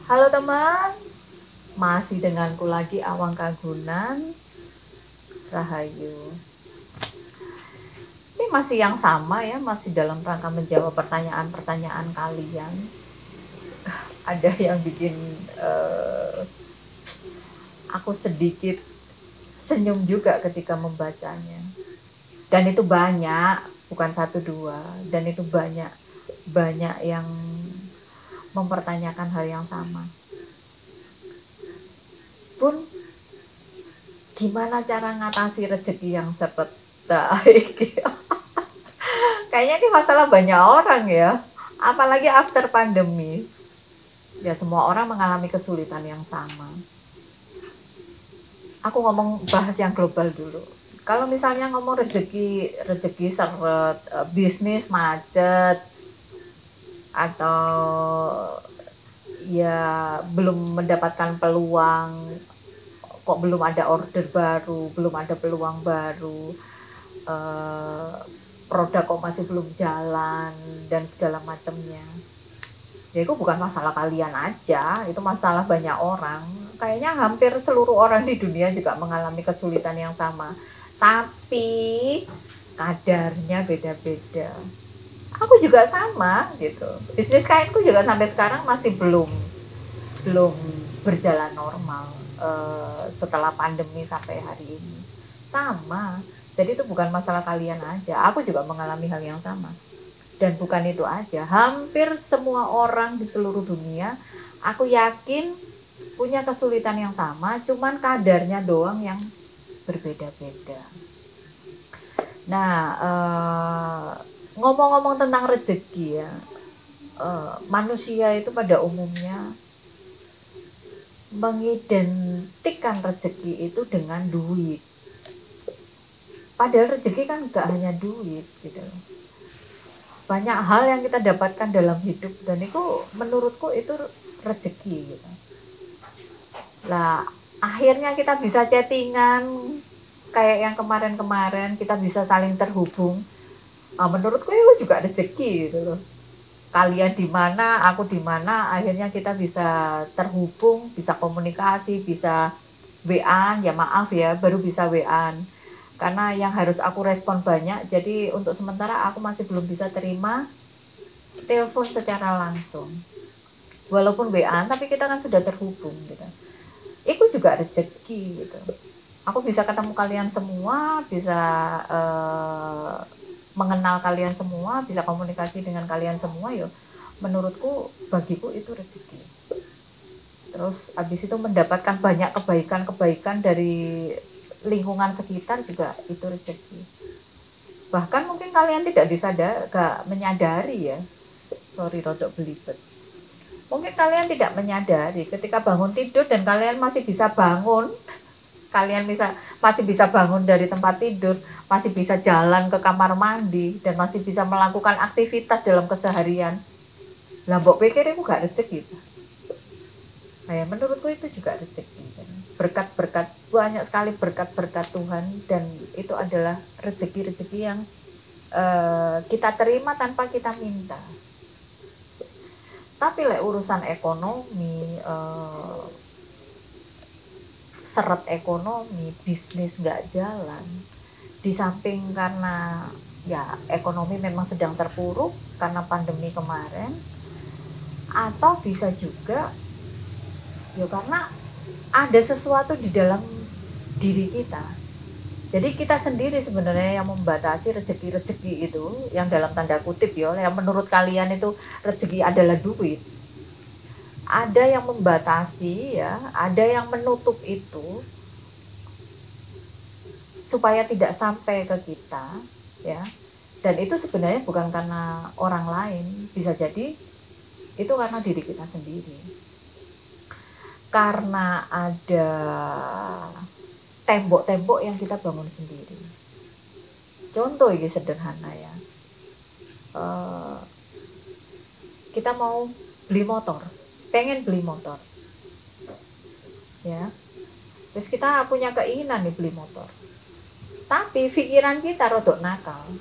Halo teman, masih denganku lagi Awang Kagunan, Rahayu. Ini masih yang sama ya, masih dalam rangka menjawab pertanyaan-pertanyaan kalian. Ada yang bikin aku sedikit senyum juga ketika membacanya. Dan itu banyak, bukan satu dua, dan itu banyak yang mempertanyakan hal yang sama. Pun gimana cara ngatasi rezeki yang sepet baik? Kayaknya ini masalah banyak orang ya, apalagi after pandemi. Ya semua orang mengalami kesulitan yang sama. Aku ngomong bahas yang global dulu. Kalau misalnya ngomong rezeki seret, bisnis macet, atau ya belum mendapatkan peluang, kok belum ada order baru, belum ada peluang baru, produk kok masih belum jalan dan segala macamnya. Ya itu bukan masalah kalian aja, itu masalah banyak orang. Kayaknya hampir seluruh orang di dunia juga mengalami kesulitan yang sama, tapi kadarnya beda-beda. Aku juga sama gitu, bisnis kainku juga sampai sekarang masih belum berjalan normal setelah pandemi sampai hari ini. Sama, jadi itu bukan masalah kalian aja, aku juga mengalami hal yang sama. Dan bukan itu aja, hampir semua orang di seluruh dunia aku yakin punya kesulitan yang sama, cuman kadarnya doang yang berbeda-beda. Nah, ngomong-ngomong tentang rezeki ya, manusia itu pada umumnya mengidentikan rezeki itu dengan duit. Padahal rezeki kan gak hanya duit gitu. Banyak hal yang kita dapatkan dalam hidup dan itu menurutku itu rezeki gitu. Lah akhirnya kita bisa chattingan kayak yang kemarin-kemarin, kita bisa saling terhubung. Menurutku itu juga rezeki gitu loh. Kalian di mana, aku di mana, akhirnya kita bisa terhubung, bisa komunikasi, bisa WA-an, ya maaf ya, baru bisa WA-an. Karena yang harus aku respon banyak, jadi untuk sementara aku masih belum bisa terima telepon secara langsung. Walaupun WA-an, tapi kita kan sudah terhubung gitu. Itu juga rezeki gitu. Aku bisa ketemu kalian semua, bisa mengenal kalian semua, bisa komunikasi dengan kalian semua, yo menurutku bagiku itu rezeki. Terus habis itu mendapatkan banyak kebaikan-kebaikan dari lingkungan sekitar juga itu rezeki. Bahkan mungkin kalian tidak gak menyadari ya, sorry rodok belibet, mungkin kalian tidak menyadari ketika bangun tidur dan kalian masih bisa bangun, masih bisa bangun dari tempat tidur, masih bisa jalan ke kamar mandi, dan masih bisa melakukan aktivitas dalam keseharian. Lah mbok pikir itu gak rezeki. Nah ya menurutku itu juga rezeki. Berkat-berkat, banyak sekali berkat-berkat Tuhan, dan itu adalah rezeki-rezeki yang kita terima tanpa kita minta. Tapi urusan ekonomi, seret ekonomi, bisnis nggak jalan, di samping karena ya ekonomi memang sedang terpuruk karena pandemi kemarin, atau bisa juga ya karena ada sesuatu di dalam diri kita. Jadi kita sendiri sebenarnya yang membatasi rezeki-rezeki itu, yang dalam tanda kutip ya, yang menurut kalian itu rezeki adalah duit. Ada yang membatasi ya, ada yang menutup itu supaya tidak sampai ke kita ya. Dan itu sebenarnya bukan karena orang lain, bisa jadi itu karena diri kita sendiri. Karena ada tembok-tembok yang kita bangun sendiri. Contoh ini sederhana ya, kita mau beli motor, pengen beli motor ya, terus kita punya keinginan nih beli motor, tapi pikiran kita rodok nakal,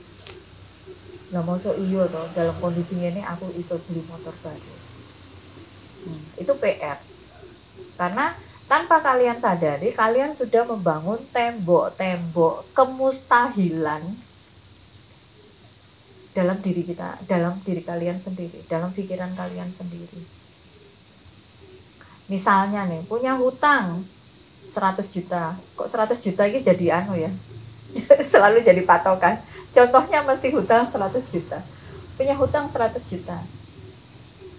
nggak masuk iyo toh dalam kondisi ini aku iso beli motor baru. Itu PR. Karena tanpa kalian sadari, kalian sudah membangun tembok-tembok kemustahilan dalam diri kita, dalam diri kalian sendiri, dalam pikiran kalian sendiri. Misalnya nih, punya hutang 100 juta. Kok 100 juta ini jadi ya? Selalu jadi patokan. Contohnya mesti hutang 100 juta. Punya hutang 100 juta.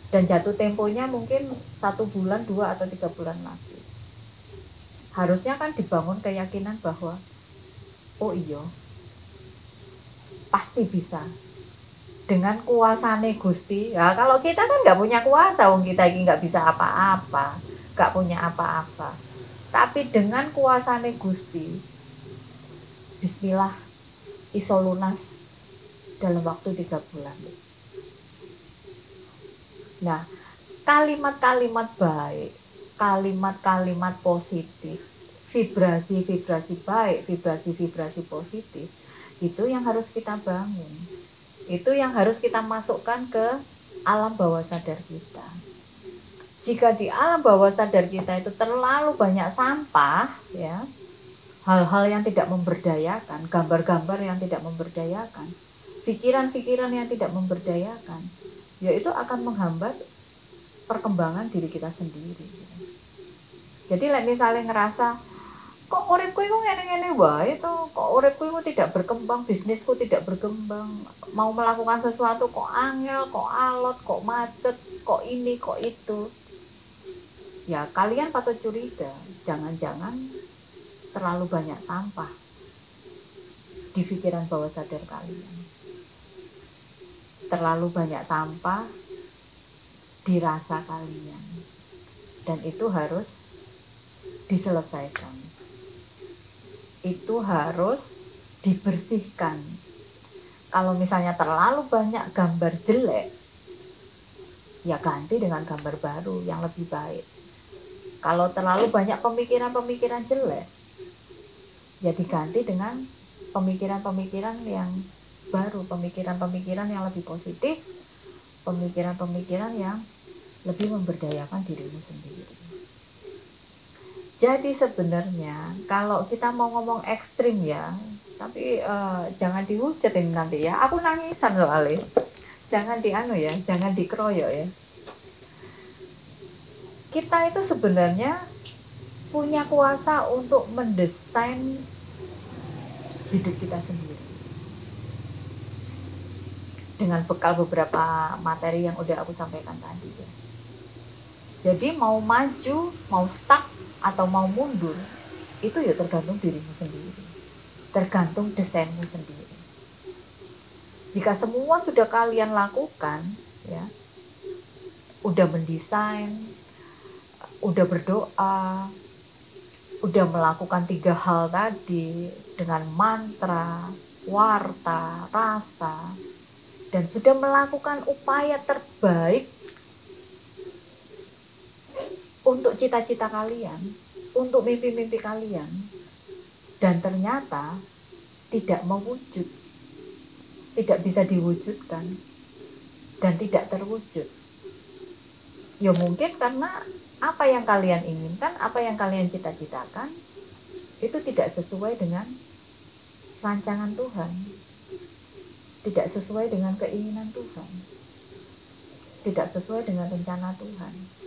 Dan jatuh temponya mungkin 1 bulan, 2 atau 3 bulan lagi. Harusnya kan dibangun keyakinan bahwa oh iya, pasti bisa. Dengan kuasane Gusti. Ya kalau kita kan nggak punya kuasa, wong kita ini nggak bisa apa-apa, nggak punya apa-apa. Tapi dengan kuasane Gusti, bismillah, iso lunas dalam waktu 3 bulan. Nah, kalimat-kalimat baik, kalimat-kalimat positif, vibrasi-vibrasi baik, vibrasi-vibrasi positif, itu yang harus kita bangun. Itu yang harus kita masukkan ke alam bawah sadar kita. Jika di alam bawah sadar kita itu terlalu banyak sampah, ya, hal-hal yang tidak memberdayakan, gambar-gambar yang tidak memberdayakan, pikiran-pikiran yang tidak memberdayakan, ya itu akan menghambat perkembangan diri kita sendiri. Jadi misalnya ngerasa kok uripku itu ngene-ngene wae to, kok uripku itu tidak berkembang, bisnisku tidak berkembang, mau melakukan sesuatu kok angel, kok alot, kok macet, kok ini, kok itu. Ya kalian patut curiga, jangan-jangan terlalu banyak sampah di pikiran bawah sadar kalian. Terlalu banyak sampah di rasa kalian. Dan itu harus diselesaikan. Itu harus dibersihkan. Kalau misalnya terlalu banyak gambar jelek, ya ganti dengan gambar baru yang lebih baik. Kalau terlalu banyak pemikiran-pemikiran jelek, ya diganti dengan pemikiran-pemikiran yang baru, pemikiran-pemikiran yang lebih positif, pemikiran-pemikiran yang lebih memberdayakan dirimu sendiri. Jadi sebenarnya kalau kita mau ngomong ekstrim ya, tapi jangan dihujatin nanti ya. Aku nangisan soalnya. Jangan ya, jangan dikeroyok ya. Kita itu sebenarnya punya kuasa untuk mendesain hidup kita sendiri. Dengan bekal beberapa materi yang udah aku sampaikan tadi ya. Jadi mau maju, mau stuck, atau mau mundur, itu ya tergantung dirimu sendiri, tergantung desainmu sendiri. Jika semua sudah kalian lakukan, ya, udah mendesain, udah berdoa, udah melakukan 3 hal tadi dengan mantra, warta, rasa, dan sudah melakukan upaya terbaik untuk cita-cita kalian, untuk mimpi-mimpi kalian, dan ternyata tidak mewujud, tidak bisa diwujudkan, dan tidak terwujud. Ya mungkin karena apa yang kalian inginkan, apa yang kalian cita-citakan, itu tidak sesuai dengan rancangan Tuhan, tidak sesuai dengan keinginan Tuhan, tidak sesuai dengan rencana Tuhan.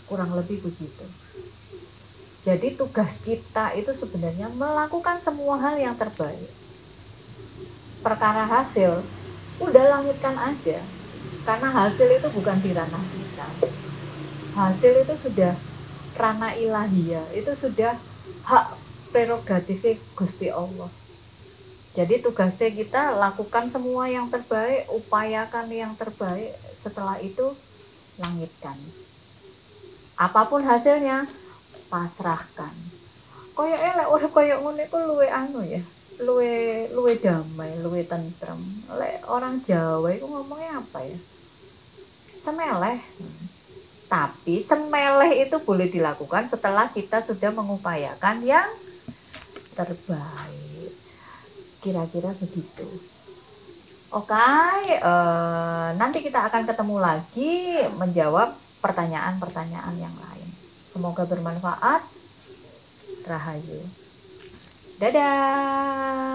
Kurang lebih begitu. Jadi tugas kita itu sebenarnya melakukan semua hal yang terbaik. Perkara hasil, udah langitkan aja. Karena hasil itu bukan di ranah kita. Hasil itu sudah ranah ilahiyah, itu sudah hak prerogatif Gusti Allah. Jadi tugasnya kita lakukan semua yang terbaik, upayakan yang terbaik, setelah itu langitkan. Apapun hasilnya, pasrahkan. Koyo elek urip koyo ngene iku luwe ya. Luwe damai, luwe tentrem. Lek orang Jawa itu ngomongnya apa ya? Semeleh. Tapi semeleh itu boleh dilakukan setelah kita sudah mengupayakan yang terbaik. Kira-kira begitu. Oke, nanti kita akan ketemu lagi menjawab pertanyaan-pertanyaan yang lain. Semoga bermanfaat. Rahayu. Dadah.